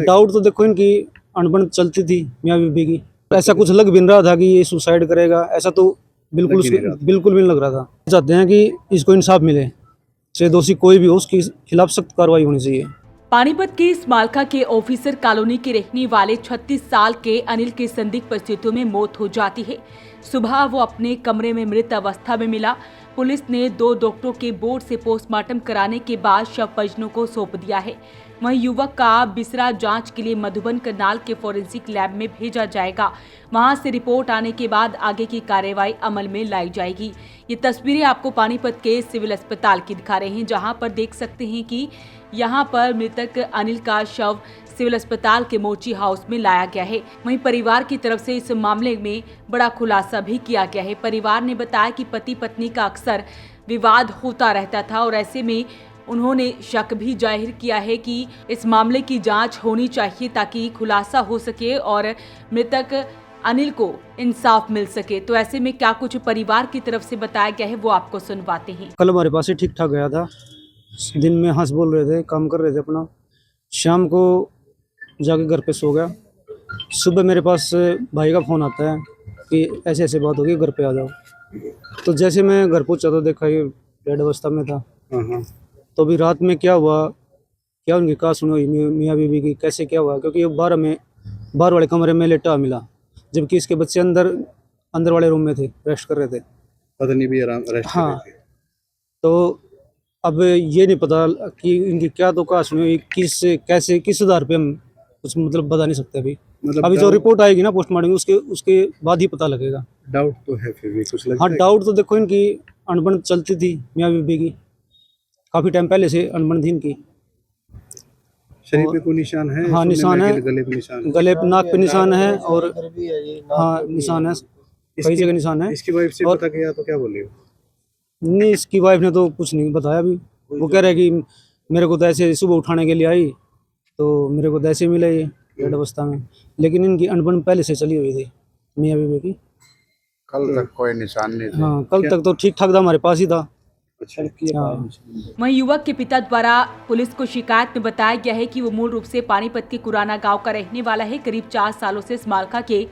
Doubt तो देखो इनकी अनबन चलती थी मियाँ बीबी की। ऐसा कुछ लग भी नहीं रहा था कि ये सुसाइड करेगा, ऐसा तो बिल्कुल बिल्कुल भी नहीं लग रहा था। चाहते हैं कि इसको इंसाफ मिले, चाहे दोषी कोई भी हो उसके खिलाफ सख्त कार्रवाई होनी चाहिए। पानीपत के स्मारका के ऑफिसर कॉलोनी के रहने वाले 36 साल के अनिल की संदिग्ध परिस्थितियों में मौत हो जाती है। सुबह वो अपने कमरे में मृत अवस्था में मिला। पुलिस ने 2 डॉक्टरों के बोर्ड से पोस्टमार्टम कराने के बाद शव परिजनों को सौंप दिया है। वहीं युवक का बिसरा जांच के लिए मधुबन करनाल के फोरेंसिक लैब में भेजा जाएगा। वहां से रिपोर्ट आने के बाद आगे की कार्रवाई अमल में लाई जाएगी। ये तस्वीरें आपको पानीपत के सिविल अस्पताल की दिखा रहे हैं, जहां पर देख सकते हैं कि यहां पर मृतक अनिल का शव सिविल अस्पताल के मोची हाउस में लाया गया है। वहीं परिवार की तरफ से इस मामले में बड़ा खुलासा भी किया गया है। परिवार ने बताया कि पति पत्नी का अक्सर विवाद होता रहता था और ऐसे में उन्होंने शक भी जाहिर किया है कि इस मामले की जांच होनी चाहिए ताकि खुलासा हो सके और मृतक अनिल को इंसाफ मिल सके। तो ऐसे में क्या कुछ परिवार की तरफ से बताया गया है वो आपको सुनवाते हैं। कल हमारे पास ही ठीक ठाक गया था, दिन में हंस बोल रहे थे, काम कर रहे थे अपना, शाम को जाके घर पे सो गया। सुबह मेरे पास भाई का फ़ोन आता है कि ऐसे ऐसे बात होगी, घर पे आ जाओ। तो जैसे मैं घर पहुंचा तो देखा ये डेड अवस्था में था। तो अभी रात में क्या हुआ, क्या उनकी कहा सुनी हुई मियाँ बीबी की, कैसे क्या हुआ, क्योंकि ये बाहर वाले कमरे में लेटा मिला, जबकि इसके बच्चे अंदर वाले रूम में थे, रेस्ट कर रहे थे। पत्नी भी आराम रेस्ट कर रही थी। तो अब ये नहीं पता कि इनकी क्या तो कहा सुनी हुई, किस आधार पे हम कुछ मतलब बता नहीं सकते अभी। अभी जो रिपोर्ट आएगी ना पोस्टमार्टम उसके बाद ही पता लगेगा। डाउट तो है फिर भी कुछ लगता हाँ, है? डाउट तो देखो इनकी अनबन चलती थी मियाँ बीबी की, काफी टाइम पहले से अनबन थी इनकी। शरीर पे कोई निशान है? हाँ, निशान है, गले पे निशान, गले पे नाक पे निशान है और हाँ निशान है, कई जगह निशान है। इसकी वाइफ से पता किया तो क्या बोली हो? नहीं, इसकी वाइफ ने तो कुछ नहीं बताया अभी। वो कह रहे कि मेरे को तो ऐसे सुबह उठाने के लिए आई तो मेरे को तो ऐसे मिला ये डेड अवस्था में, लेकिन इनकी अनबन पहले से चली हुई थी मियाँ बीबी की। कल तक कोई निशान नहीं था। हाँ, कल तक तो ठीक ठाक था, हमारे पास ही था। अच्छा। वहीं युवक के पिता द्वारा पुलिस को शिकायत में बताया गया है कि वो मूल रूप से पानीपत के कुराना गांव का रहने वाला है। करीब 4 सालों से स्मारका के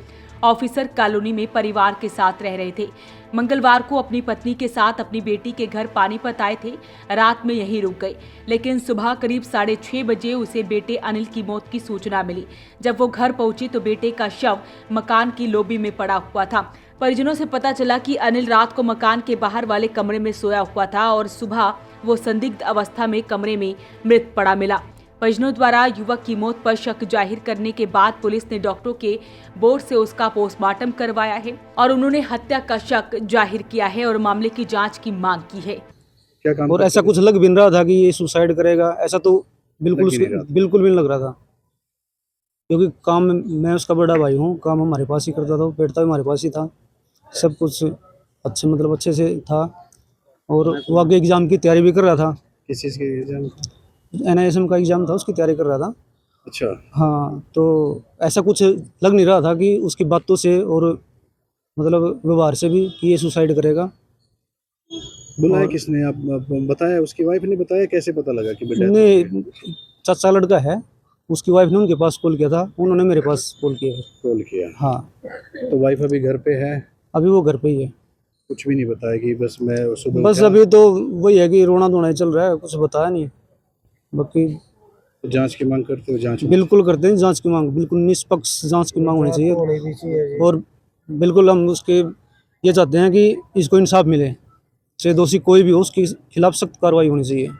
ऑफिसर कॉलोनी में परिवार के साथ रह रहे थे। मंगलवार को अपनी पत्नी के साथ अपनी बेटी के घर पानीपत आए थे। रात में यहीं रुक गए, लेकिन सुबह करीब 6:30 बजे उसे बेटे अनिल की मौत की सूचना मिली। जब वो घर पहुंची तो बेटे का शव मकान की लॉबी में पड़ा हुआ था। परिजनों से पता चला कि अनिल रात को मकान के बाहर वाले कमरे में सोया हुआ था और सुबह वो संदिग्ध अवस्था में कमरे में मृत पड़ा मिला। परिजनों द्वारा युवक की मौत पर शक जाहिर करने के बाद पुलिस ने डॉक्टरों के बोर्ड से उसका पोस्टमार्टम करवाया है और उन्होंने हत्या का शक जाहिर किया है और मामले की जांच की मांग की है। क्या काम और ऐसा कुछ लग भी नहीं रहा था कि ये सुसाइड करेगा, ऐसा तो बिल्कुल भी नहीं लग रहा था, क्योंकि काम मैं उसका बड़ा भाई हूँ, काम हमारे पास ही करता था, बैठता भी हमारे पास ही था, सब कुछ अच्छे से था। और वो आगे एग्जाम की तैयारी भी कर रहा था। किस चीज़ के एग्जाम? NISM का एग्जाम था, उसकी तैयारी कर रहा था। अच्छा। हाँ, तो ऐसा कुछ लग नहीं रहा था कि उसकी बातों से और मतलब व्यवहार से भी कि ये सुसाइड करेगा। बुलाया किसने? आप बताया? उसकी वाइफ ने बताया? कैसे पता लगा कि बेटा? ने चाचा लड़का है, उसकी वाइफ ने उनके पास कॉल किया था, उन्होंने मेरे पास कॉल किया। हाँ, तो वाइफ अभी घर पे है? अभी वो घर पे ही है। कुछ भी नहीं बताया कि बस मैं सुबह बस अभी तो वही है कि रोना धोना चल रहा है, कुछ बताया नहीं। बाकी जांच की मांग करते हो? जांच बिल्कुल करते हैं, जांच की मांग, बिल्कुल निष्पक्ष जांच की मांग होनी चाहिए। और बिल्कुल हम उसके ये चाहते हैं कि इसको इंसाफ मिले, चाहे दोषी कोई भी हो उसके खिलाफ सख्त कार्रवाई होनी चाहिए।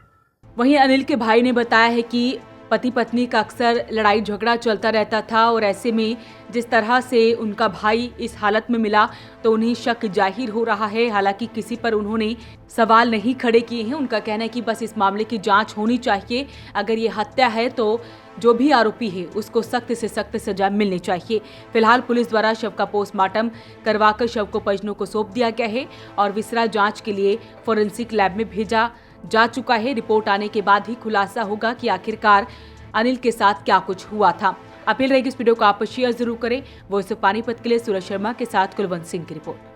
वहीं अनिल के भाई ने बताया है कि पति पत्नी का अक्सर लड़ाई झगड़ा चलता रहता था और ऐसे में जिस तरह से उनका भाई इस हालत में मिला तो उन्हें शक जाहिर हो रहा है। हालांकि किसी पर उन्होंने सवाल नहीं खड़े किए हैं। उनका कहना है कि बस इस मामले की जांच होनी चाहिए। अगर ये हत्या है तो जो भी आरोपी है उसको सख्त से सख्त सजा मिलनी चाहिए। फिलहाल पुलिस द्वारा शव का पोस्टमार्टम करवाकर शव को परिजनों को सौंप दिया गया है और विसरा जांच के लिए फोरेंसिक लैब में भेजा जा चुका है। रिपोर्ट आने के बाद ही खुलासा होगा कि आखिरकार अनिल के साथ क्या कुछ हुआ था। अपील रहेगी इस वीडियो को आप शेयर जरूर करें। वॉइस ऑफ पानीपत के लिए सूरज शर्मा के साथ कुलवंत सिंह की रिपोर्ट।